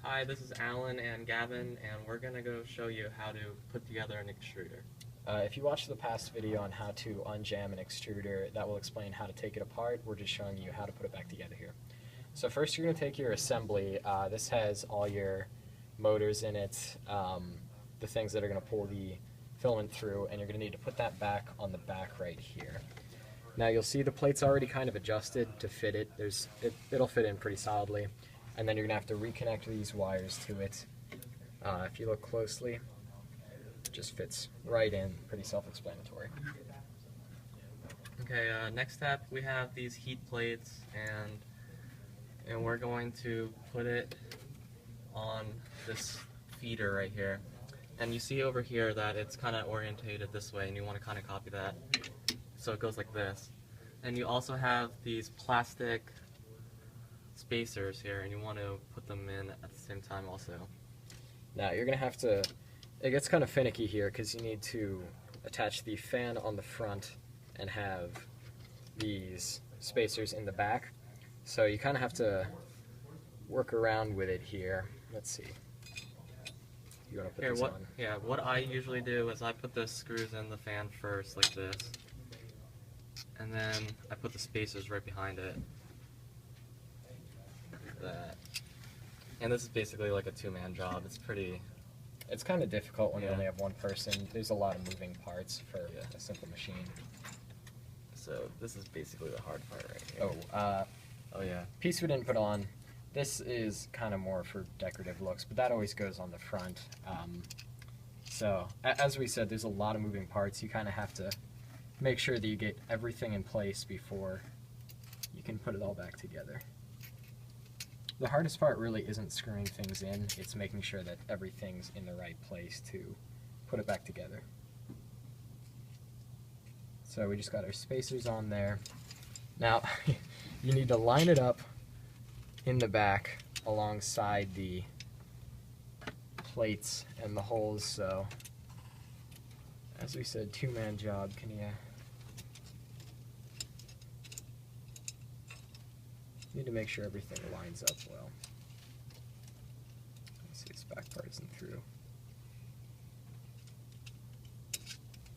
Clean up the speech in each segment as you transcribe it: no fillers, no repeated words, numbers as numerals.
Hi, this is Alan and Gavin, and we're going to go show you how to put together an extruder. If you watched the past video on how to unjam an extruder, that will explain how to take it apart. We're just showing you how to put it back together here. So first you're going to take your assembly. This has all your motors in it, the things that are going to pull the filament through, and you're going to need to put that back on the back right here. Now you'll see the plate's already kind of adjusted to fit it. It'll fit in pretty solidly. And then you're going to have to reconnect these wires to it. If you look closely, it just fits right in, pretty self-explanatory. Okay, next step we have these heat plates, and we're going to put it on this feeder right here. And you see over here that it's kind of orientated this way, and you want to kind of copy that. So it goes like this. And you also have these plastic spacers here, and you want to put them in at the same time also. Now you're going to have to, it gets kind of finicky here because you need to attach the fan on the front and have these spacers in the back. So you kind of have to work around with it here. Let's see. You want to put this on? Yeah, what I usually do is I put the screws in the fan first, like this, and then I put the spacers right behind it. Like that. And this is basically like a two-man job. It's kind of difficult when you Yeah. only have one person. There's a lot of moving parts for a simple machine. So this is basically the hard part right here. Oh yeah. Piece we didn't put on. This is kind of more for decorative looks, but that always goes on the front. So as we said, there's a lot of moving parts. You kind of have to make sure that you get everything in place before you can put it all back together. The hardest part really isn't screwing things in, it's making sure that everything's in the right place to put it back together. So we just got our spacers on there. Now, you need to line it up in the back alongside the plates and the holes, so as we said, two-man job. Can you need to make sure everything lines up well. Let's see, this back part isn't through.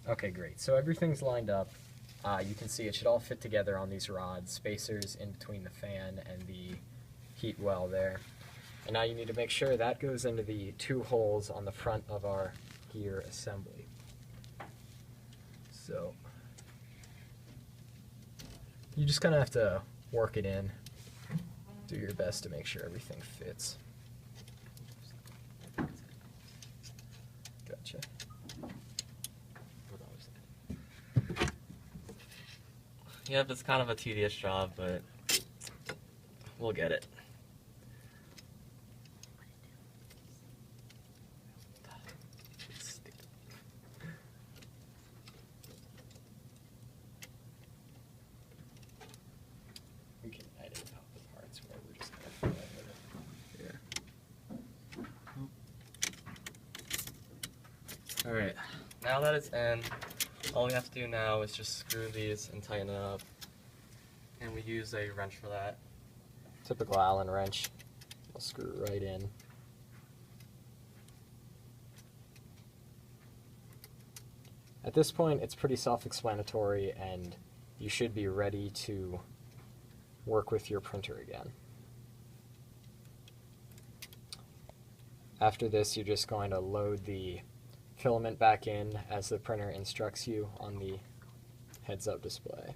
Okay, great. So everything's lined up. You can see it should all fit together on these rods, spacers in between the fan and the heat well there. And now you need to make sure that goes into the two holes on the front of our gear assembly. So you just kind of have to work it in. Do your best to make sure everything fits. Gotcha. Yep, it's kind of a tedious job, but we'll get it. We can edit out the parts where we're just kind of filling with it. Yeah. Alright, now that it's in, all we have to do now is just screw these and tighten it up. And we use a wrench for that. Typical Allen wrench. I'll screw it right in. At this point, it's pretty self-explanatory, and you should be ready to work with your printer again. After this, you're just going to load the filament back in as the printer instructs you on the heads-up display.